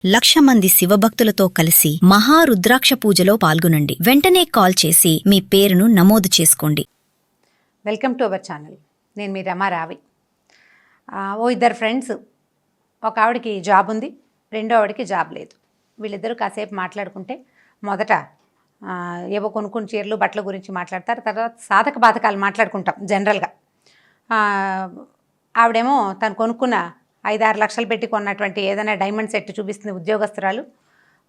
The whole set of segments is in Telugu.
1,00,000 మంది శివభక్తులతో కలిసి మహారుద్రాక్ష పూజలో పాల్గొనండి. వెంటనే కాల్ చేసి మీ పేరును నమోదు చేసుకోండి. Welcome to our channel. నేను మీ రమారావి. ఇద్దరు ఫ్రెండ్స్, ఒక ఆవిడకి జాబ్ ఉంది, రెండో ఆవిడకి జాబ్ లేదు. వీళ్ళిద్దరూ కాసేపు మాట్లాడుకుంటే మొదట ఏవో కొనుక్కుని చీరలు బట్టల గురించి మాట్లాడతారు. తర్వాత సాధక బాధకాలు మాట్లాడుకుంటాం జనరల్గా. ఆవిడేమో తను కొనుక్కున్న 5-6 లక్షలు పెట్టి కొన్నటువంటి ఏదైనా డైమండ్ సెట్ చూపిస్తుంది ఉద్యోగస్తురాలు.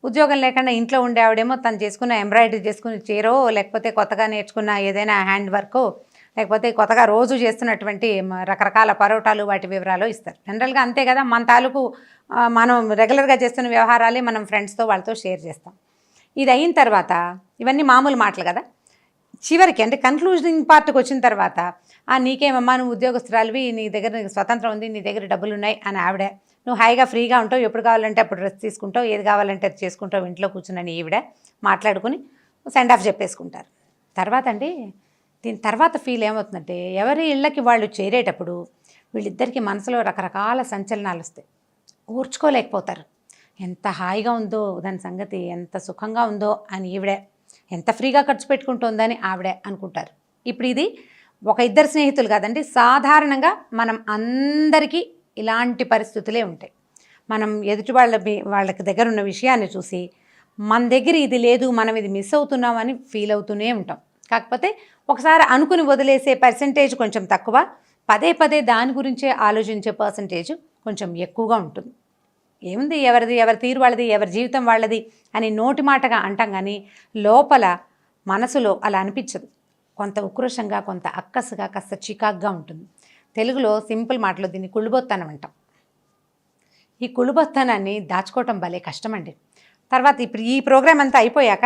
ఉద్యోగం లేకుండా ఇంట్లో ఉండే ఆవిడేమో తను చేసుకున్న ఎంబ్రాయిడరీ చేసుకున్న చీరో, లేకపోతే కొత్తగా నేర్చుకున్న ఏదైనా హ్యాండ్ వర్కో, లేకపోతే కొత్తగా రోజు చేస్తున్నటువంటి రకరకాల పరోటాలు వాటి వివరాలు ఇస్తారు. జనరల్గా అంతే కదా, మన తాలూకు మనం రెగ్యులర్గా చేస్తున్న వ్యవహారాలే మనం ఫ్రెండ్స్తో వాళ్ళతో షేర్ చేస్తాం. ఇది అయిన తర్వాత ఇవన్నీ మామూలు మాటలు కదా. చివరికి అంటే కన్క్లూజనింగ్ పార్ట్కి వచ్చిన తర్వాత, నీకేమమ్మా నువ్వు ఉద్యోగస్తురాలివి, నీ దగ్గర నీకు స్వతంత్రం ఉంది, నీ దగ్గర డబ్బులు ఉన్నాయి అని ఆవిడ, నువ్వు హాయిగా ఫ్రీగా ఉంటావు, ఎప్పుడు కావాలంటే అప్పుడు డ్రెస్ తీసుకుంటావు, ఏది కావాలంటే అది చేసుకుంటావు ఇంట్లో కూర్చుని ఈవిడ మాట్లాడుకుని సెండ్ ఆఫ్ చెప్పేసుకుంటారు. తర్వాత దీని తర్వాత ఫీల్ ఏమవుతుందంటే, ఎవరి ఇళ్ళకి వాళ్ళు చేరేటప్పుడు వీళ్ళిద్దరికీ మనసులో రకరకాల సంచలనాలు వస్తాయి. ఓర్చుకోలేకపోతారు. ఎంత హాయిగా ఉందో దాని సంగతి, ఎంత సుఖంగా ఉందో అని ఈవిడే, ఎంత ఫ్రీగా ఖర్చు పెట్టుకుంటుందని ఆవిడే అనుకుంటారు. ఇప్పుడు ఇది ఒక ఇద్దరు స్నేహితులు కాదండి, సాధారణంగా మనం అందరికీ ఇలాంటి పరిస్థితులే ఉంటాయి. మనం ఎదుటి వాళ్ళకి దగ్గర ఉన్న విషయాన్ని చూసి మన దగ్గర ఇది లేదు, మనం ఇది మిస్ అవుతున్నామని ఫీల్ అవుతూనే ఉంటాం. కాకపోతే ఒకసారి అనుకుని వదిలేసే పర్సెంటేజ్ కొంచెం తక్కువ, పదే పదే దాని గురించే ఆలోచించే పర్సెంటేజ్ కొంచెం ఎక్కువగా ఉంటుంది. ఏముంది, ఎవరి తీరు వాళ్ళది, ఎవరి జీవితం వాళ్ళది అని నోటి మాటగా అంటాం, కానీ లోపల మనసులో అలా అనిపించదు. కొంత ఉక్రోషంగా, కొంత అక్కసుగా, కాస్త చికాగ్గా ఉంటుంది. తెలుగులో సింపుల్ మాటలో దీన్ని కుళ్ళుబొత్తనం అంటాం. ఈ కుళ్ళుబొత్తనాన్ని దాచుకోవటం భలే కష్టమండి. తర్వాత ఇప్పుడు ఈ ప్రోగ్రామ్ అంతా అయిపోయాక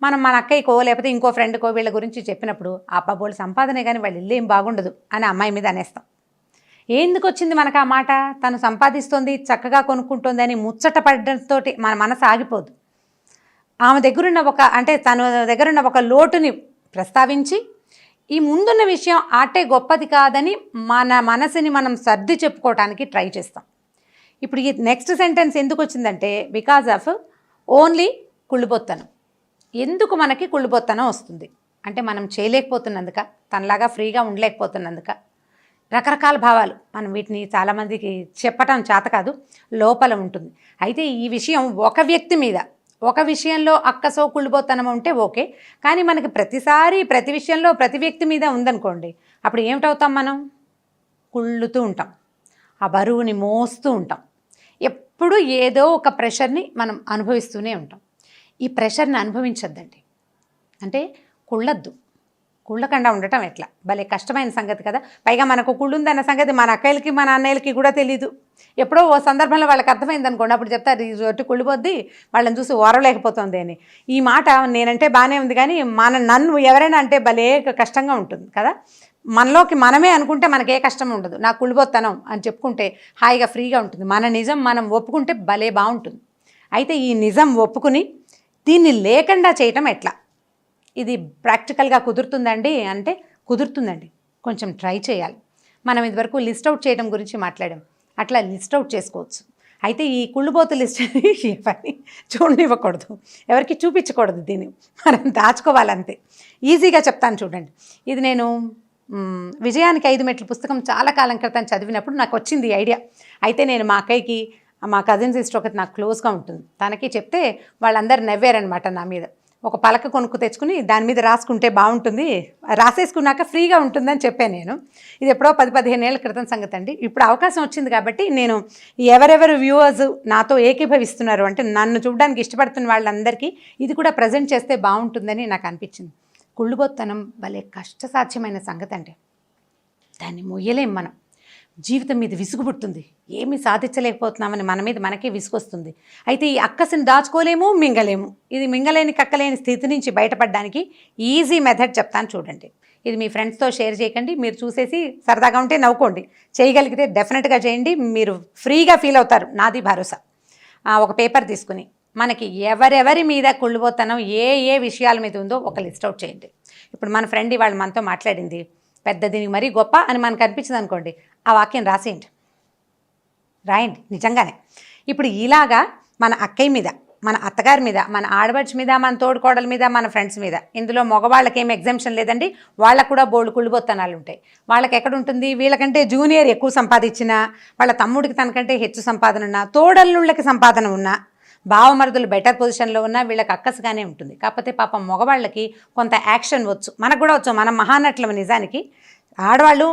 మనం మన అక్కయ్యకో లేకపోతే ఇంకో ఫ్రెండ్కో వీళ్ళ గురించి చెప్పినప్పుడు, అబ్బోళ్ళు సంపాదనే కానీ వాళ్ళ ఇల్లు ఏం బాగుండదు అని అమ్మాయి మీద అనేస్తాం. ఎందుకు వచ్చింది మనకు ఆ మాట? తను సంపాదిస్తుంది, చక్కగా కొనుక్కుంటుంది అని ముచ్చట పడడంతో మన మనసు ఆగిపోదు. ఆమె దగ్గరున్న తన దగ్గరున్న ఒక లోటుని ప్రస్తావించి, ఈ ముందున్న విషయం ఆటే గొప్పది కాదని మన మనసుని మనం సర్ది చెప్పుకోవడానికి ట్రై చేస్తాం. ఇప్పుడు ఈ నెక్స్ట్ సెంటెన్స్ ఎందుకు వచ్చిందంటే, బికాజ్ ఆఫ్ ఓన్లీ కుళ్ళుబొత్తనం. ఎందుకు మనకి కుళ్ళుబొత్తనం వస్తుంది అంటే, మనం చేయలేకపోతున్నందుక, తనలాగా ఫ్రీగా ఉండలేకపోతున్నందుక, రకరకాల భావాలు. మనం వీటిని చాలామందికి చెప్పటం చేత కాదు, లోపల ఉంటుంది. అయితే ఈ విషయం ఒక వ్యక్తి మీద, ఒక విషయంలో అక్కసో కుళ్ళుబోతనం ఉంటే ఓకే, కానీ మనకి ప్రతిసారి ప్రతి విషయంలో ప్రతి వ్యక్తి మీద ఉందనుకోండి, అప్పుడు ఏమిటవుతాం? మనం కుళ్ళుతూ ఉంటాం, ఆ బరువుని మోస్తూ ఉంటాం, ఎప్పుడు ఏదో ఒక ప్రెషర్ని మనం అనుభవిస్తూనే ఉంటాం. ఈ ప్రెషర్ని అనుభవించద్దండి. అంటే కుళ్ళకుండా ఉండటం ఎట్లా? భలే కష్టమైన సంగతి కదా. పైగా మనకు కుళ్ళుందన్న సంగతి మన అక్కయ్యలకి మన అన్నయ్యలకి కూడా తెలీదు. ఎప్పుడో ఓ సందర్భంలో వాళ్ళకి అర్థమైంది అనుకోండి, అప్పుడు చెప్తారు ఈ రొట్టి కుళ్ళిపోద్ది, వాళ్ళని చూసి ఓరలేకపోతుంది అని. ఈ మాట నేనంటే బాగానే ఉంది, కానీ నన్ను ఎవరైనా అంటే భలే కష్టంగా ఉంటుంది కదా. మనలోకి మనమే అనుకుంటే మనకే కష్టం ఉండదు. నాకు కుళ్ళిపోతాను అని చెప్పుకుంటే హాయిగా ఫ్రీగా ఉంటుంది. మన నిజం మనం ఒప్పుకుంటే భలే బాగుంటుంది. అయితే ఈ నిజం ఒప్పుకుని దీన్ని లేకుండా చేయటం ఎట్లా? ఇది ప్రాక్టికల్గా కుదురుతుందండి అంటే కుదురుతుందండి, కొంచెం ట్రై చేయాలి. మనం ఇదివరకు లిస్ట్ అవుట్ చేయడం గురించి మాట్లాడాం, అట్లా లిస్ట్ అవుట్ చేసుకోవచ్చు. అయితే ఈ కుళ్ళుబోతు లిస్ట్ ఎవరిని చూడనివ్వకూడదు, ఎవరికి చూపించకూడదు, దీన్ని మనం దాచుకోవాలంతే. ఈజీగా చెప్తాను చూడండి. ఇది నేను విజయానికి 5 మెట్లు పుస్తకం చాలా కాలం క్రితం చదివినప్పుడు నాకు వచ్చింది ఐడియా. అయితే నేను మా అక్కయ్యకి, మా కజిన్ సిస్టర్ ఒకటి నాకు క్లోజ్గా ఉంటుంది, తనకి చెప్తే వాళ్ళందరూ నవ్వారనమాట నా మీద. ఒక పలక కొనుక్కు తెచ్చుకుని దాని మీద రాసుకుంటే బాగుంటుంది, రాసేసుకున్నాక ఫ్రీగా ఉంటుందని చెప్పాను నేను. ఇది ఎప్పుడో 10-15 ఏళ్ల క్రితం సంగతి అండి. ఇప్పుడు అవకాశం వచ్చింది కాబట్టి నేను ఎవరెవరు వ్యూవర్స్ నాతో ఏకీభవిస్తున్నారు అంటే నన్ను చూడడానికి ఇష్టపడుతున్న వాళ్ళందరికీ ఇది కూడా ప్రజెంట్ చేస్తే బాగుంటుందని నాకు అనిపించింది. కుళ్ళుబొత్తనం భలే కష్టసాధ్యమైన సంగతి అండి. దాన్ని మొయ్యలేం మనం. జీవితం మీద విసుగు పుడుతుంది, ఏమీ సాధించలేకపోతున్నామని మన మీద మనకే విసుగొస్తుంది. అయితే ఈ అక్కసిని దాచుకోలేము, మింగలేము. ఇది మింగలేని కక్కలేని స్థితి నుంచి బయటపడడానికి ఈజీ మెథడ్ చెప్తాను చూడండి. ఇది మీ ఫ్రెండ్స్తో షేర్ చేయకండి, మీరు చూసేసి సరదాగా ఉంటే నవ్వుకోండి, చేయగలిగితే డెఫినెట్గా చేయండి, మీరు ఫ్రీగా ఫీల్ అవుతారు, నాది భరోసా. ఒక పేపర్ తీసుకుని మనకి ఎవరెవరి మీద కుళ్ళుబోతనం ఏ విషయాల మీద ఉందో ఒక లిస్ట్ అవుట్ చేయండి. ఇప్పుడు మన ఫ్రెండ్ ఇవాళ మనతో మాట్లాడింది పెద్ద, దీనికి మరీ గొప్ప అని మనకు అనిపించింది అనుకోండి, ఆ వాక్యం రాయండి నిజంగానే. ఇప్పుడు ఇలాగా మన అక్కయ్య మీద, మన అత్తగారి మీద, మన ఆడబడుచు మీద, మన తోడుకోడల మీద, మన ఫ్రెండ్స్ మీద. ఇందులో మగవాళ్ళకి ఏం ఎగ్జామ్షన్ లేదండి. వాళ్ళకు కూడా బోల్డ్ కుళ్ళుబొత్తనాలు ఉంటాయి. వాళ్ళకి ఎక్కడ ఉంటుంది, వీళ్ళకంటే జూనియర్ ఎక్కువ సంపాదించినా, వాళ్ళ తమ్ముడికి తనకంటే హెచ్చు సంపాదన ఉన్నా, తోడల్లుళ్ళకి సంపాదన ఉన్నా, భావమరుదులు బెటర్ పొజిషన్లో ఉన్నా వీళ్ళకి అక్కసుగానే ఉంటుంది. కాకపోతే పాపం మగవాళ్ళకి కొంత యాక్షన్ వచ్చు, మనకు కూడా వచ్చు. మనం మహానటులు నిజానికి. ఆడవాళ్ళు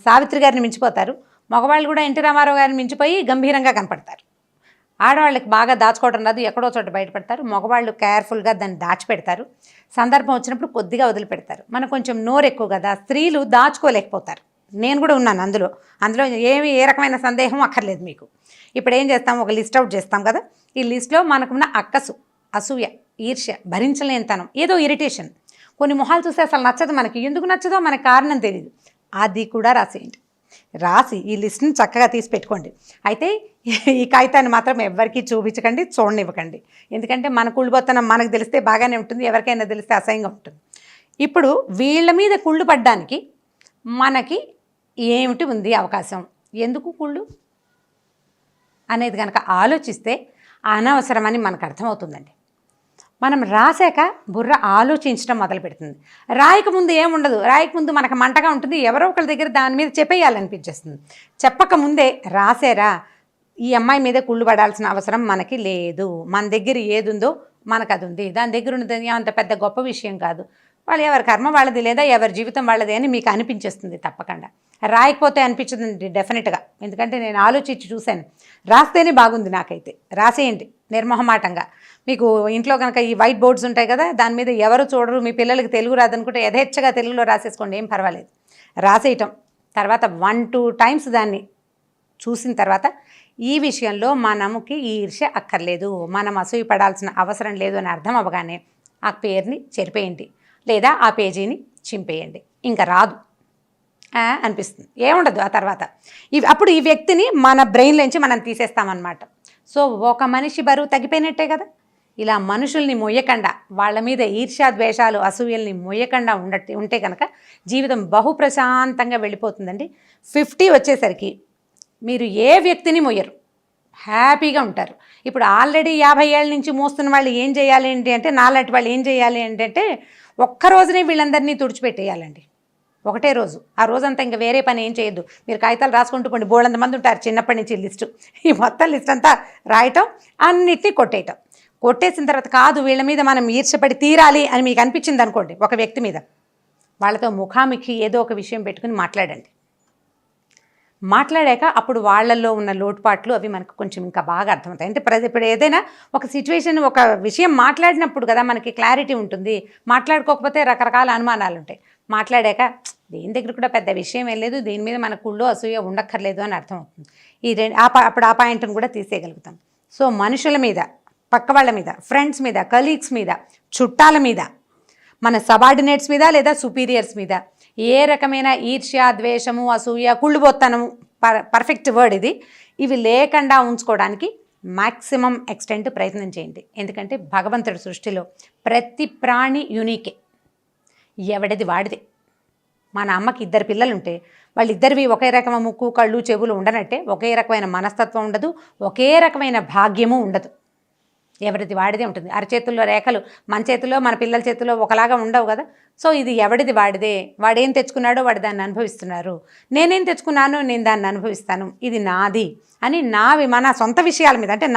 సావిత్రి గారిని మించిపోతారు, మగవాళ్ళు కూడా ఎన్టీ రామారావు గారిని మించిపోయి గంభీరంగా కనపడతారు. ఆడవాళ్ళకి బాగా దాచుకోవడం రాదు, ఎక్కడో చోట బయటపెడతారు. మగవాళ్ళు కేర్ఫుల్గా దాన్ని దాచిపెడతారు. సందర్భం వచ్చినప్పుడు కొద్దిగా వదిలిపెడతారు. మనకు కొంచెం నోరు ఎక్కువ కదా, స్త్రీలు దాచుకోలేకపోతారు. నేను కూడా ఉన్నాను అందులో. ఏ రకమైన సందేహం అక్కర్లేదు మీకు. ఇప్పుడు ఏం చేస్తాం, ఒక లిస్ట్ అవుట్ చేస్తాం కదా. ఈ లిస్ట్లో మనకున్న అక్కసు, అసూయ, ఈర్ష్య, భరించలేనితనం, ఏదో ఇరిటేషన్, కొన్ని మొహాలు చూస్తే అసలు నచ్చదు మనకి. ఎందుకు నచ్చదో మనకు కారణం తెలియదు. అది కూడా రాసేయండి. రాసి ఈ లిస్ట్ని చక్కగా తీసి పెట్టుకోండి. అయితే ఈ కాగితాన్ని మాత్రం ఎవరికీ చూపించకండి, చూడనివ్వకండి. ఎందుకంటే మన కుళ్ళుబొత్తనం మనకు తెలిస్తే బాగానే ఉంటుంది, ఎవరికైనా తెలిస్తే అసహ్యంగా ఉంటుంది. ఇప్పుడు వీళ్ళ మీద కుళ్ళు పడ్డానికి మనకి ఏమిటి ఉంది అవకాశం, ఎందుకు కుళ్ళు అనేది కనుక ఆలోచిస్తే అనవసరమని మనకు అర్థమవుతుందండి. మనం రాసాక బుర్ర ఆలోచించడం మొదలు పెడుతుంది. రాయకముందు ఏముండదు, రాయకముందు మనకు మంటగా ఉంటుంది. ఎవరో ఒకరి దగ్గర దాని మీద చెప్పేయాలనిపించేస్తుంది. చెప్పకముందే రాసారా, ఈ అమ్మాయి మీద కుళ్ళు పడాల్సిన అవసరం మనకి లేదు. మన దగ్గర ఏది ఉందో మనకు అది ఉంది. దాని దగ్గర ఉన్నది అంత పెద్ద గొప్ప విషయం కాదు. వాళ్ళు ఎవరి కర్మ వాళ్ళది లేదా ఎవరి జీవితం వాళ్ళది అని మీకు అనిపించేస్తుంది. తప్పకుండా రాయకపోతే అనిపించదండి డెఫినెట్గా. ఎందుకంటే నేను ఆలోచించి చూశాను. రాస్తేనే బాగుంది నాకైతే. రాసేయండి నిర్మోహమాటంగా. మీకు ఇంట్లో కనుక ఈ వైట్ బోర్డ్స్ ఉంటాయి కదా, దాని మీద ఎవరు చూడరు, మీ పిల్లలకి తెలుగు రాదనుకుంటే యథేచ్ఛగా తెలుగులో రాసేసుకోండి, ఏం పర్వాలేదు. రాసేయటం తర్వాత 1-2 టైమ్స్ దాన్ని చూసిన తర్వాత ఈ విషయంలో మనముకి ఈర్ష్య అక్కర్లేదు, మనం అసూయ పడాల్సిన అవసరం లేదు అని అర్థం అవ్వగానే ఆ పేరుని చెరిపేయండి, లేదా ఆ పేజీని చింపేయండి. ఇంకా రాదు అనిపిస్తుంది, ఏముండదు ఆ తర్వాత. అప్పుడు ఈ వ్యక్తిని మన బ్రెయిన్లోంచి మనం తీసేస్తామన్నమాట. సో ఒక మనిషి బరువు తగ్గిపోయినట్టే కదా. ఇలా మనుషుల్ని మొయ్యకుండా, వాళ్ళ మీద ఈర్ష్యాద్వేషాలు, అసూయల్ని మొయ్యకుండా ఉంటే కనుక జీవితం బహు ప్రశాంతంగా వెళ్ళిపోతుందండి. 50 వచ్చేసరికి మీరు ఏ వ్యక్తిని మొయ్యరు, హ్యాపీగా ఉంటారు. ఇప్పుడు ఆల్రెడీ 50 ఏళ్ళ నుంచి మోస్తున్న వాళ్ళు ఏం చేయాలి అంటే, నాలాంటి వాళ్ళు ఏం చేయాలి అంటే ఒక్క రోజునే వీళ్ళందరినీ తుడిచిపెట్టేయాలండి. ఒకటే రోజు, ఆ రోజంతా ఇంకా వేరే పని ఏం చేయొద్దు. మీరు కాగితాలు రాసుకుంటూ పోండి, బోళ్ళంత మంది ఉంటారు చిన్నప్పటి నుంచి లిస్టు. ఈ మొత్తం లిస్ట్ అంతా రాయటం, అన్నిటినీ కొట్టేయటం. కొట్టేసిన తర్వాత కాదు వీళ్ళ మీద మనం ఈర్ష్యపడి తీరాలి అని మీకు అనిపించింది అనుకోండి, ఒక వ్యక్తి మీద, వాళ్ళతో ముఖాముఖి ఏదో ఒక విషయం పెట్టుకుని మాట్లాడండి. మాట్లాడాక అప్పుడు వాళ్ళల్లో ఉన్న లోటుపాట్లు అవి మనకు కొంచెం ఇంకా బాగా అర్థమవుతాయి. అంటే ఇప్పుడు ఏదైనా ఒక సిచ్యువేషన్, ఒక విషయం మాట్లాడినప్పుడు కదా మనకి క్లారిటీ ఉంటుంది. మాట్లాడుకోకపోతే రకరకాల అనుమానాలు ఉంటాయి. మాట్లాడాక దీని దగ్గర కూడా పెద్ద విషయం ఏం లేదు, దీని మీద మన కుళ్ళు అసూయ ఉండక్కర్లేదు అని అర్థమవుతుంది. అప్పుడు ఆ పాయింట్ని కూడా తీసేయగలుగుతాం. సో మనుషుల మీద, పక్క వాళ్ళ మీద, ఫ్రెండ్స్ మీద, కలీగ్స్ మీద, చుట్టాల మీద, మన సబార్డినేట్స్ మీద లేదా సుపీరియర్స్ మీద ఏ రకమైన ఈర్ష్య, ద్వేషము, అసూయ, కుళ్ళుబొత్తనము, పర్ఫెక్ట్ వర్డ్ ఇది, ఇవి లేకుండా ఉంచుకోవడానికి మ్యాక్సిమం ఎక్స్టెంట్ ప్రయత్నం చేయండి. ఎందుకంటే భగవంతుడి సృష్టిలో ప్రతి ప్రాణి యూనికే, ఎవడిది వాడిదే. మన అమ్మకి 2 పిల్లలు ఉంటే వాళ్ళిద్దరివి ఒకే రకమైన ముక్కు, కళ్ళు, చెవులు ఉండనట్టే ఒకే రకమైన మనస్తత్వం ఉండదు, ఒకే రకమైన భాగ్యము ఉండదు. ఎవరిది వాడిదే ఉంటుంది. అరచేతుల్లో రేఖలు మన చేతిలో, మన పిల్లల చేతిలో ఒకలాగా ఉండవు కదా. సో ఇది ఎవడిది వాడిదే. వాడేం తెచ్చుకున్నాడో వాడు దాన్ని అనుభవిస్తున్నారు, నేనేం తెచ్చుకున్నానో నేను దాన్ని అనుభవిస్తాను, ఇది నాది అని మన సొంత విషయాల మీద, అంటే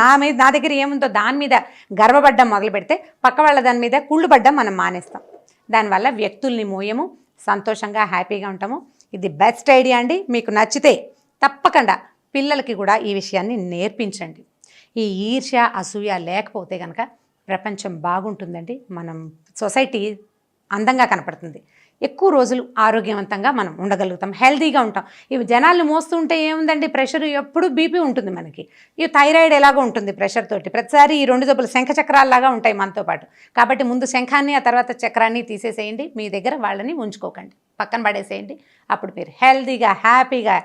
నా దగ్గర ఏముందో దాని మీద గర్వపడ్డం మొదలు పెడితే పక్క వాళ్ళ దాని మీద కుళ్ళు పడ్డం మనం మానేస్తాం. దానివల్ల వ్యక్తుల్ని మోయము, సంతోషంగా హ్యాపీగా ఉంటాము. ఇది బెస్ట్ ఐడియా అండి. మీకు నచ్చితే తప్పకుండా పిల్లలకి కూడా ఈ విషయాన్ని నేర్పించండి. ఈ ఈర్ష్య, అసూయ లేకపోతే కనుక ప్రపంచం బాగుంటుందండి. మనం సొసైటీ అందంగా కనపడుతుంది. ఎక్కువ రోజులు ఆరోగ్యవంతంగా మనం ఉండగలుగుతాం, హెల్తీగా ఉంటాం. ఇవి జనాలు మోస్తూ ఉంటే ఏముందండి, ప్రెషర్ ఎప్పుడు బీపీ ఉంటుంది మనకి. ఈ థైరాయిడ్ ఎలాగో ఉంటుంది ప్రెషర్ తోటి. ప్రతిసారి ఈ 2 జబ్బులు శంఖ చక్రాల్లాగా ఉంటాయి మనతో పాటు. కాబట్టి ముందు శంఖాన్ని, ఆ తర్వాత చక్రాన్ని తీసేసేయండి. మీ దగ్గర వాళ్ళని ఉంచుకోకండి, పక్కన పడేసేయండి. అప్పుడు మీరు హెల్తీగా, హ్యాపీగా,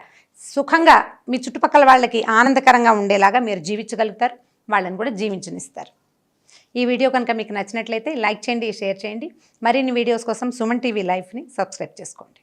సుఖంగా మీ చుట్టుపక్కల వాళ్ళకి ఆనందకరంగా ఉండేలాగా మీరు జీవించగలుగుతారు, వాళ్ళని కూడా జీవించనిస్తారు. ఈ వీడియో కనుక మీకు నచ్చినట్లయితే లైక్ చేయండి, షేర్ చేయండి. మరిన్ని వీడియోస్ కోసం సుమన్ టీవీ లైవ్ని సబ్స్క్రైబ్ చేసుకోండి.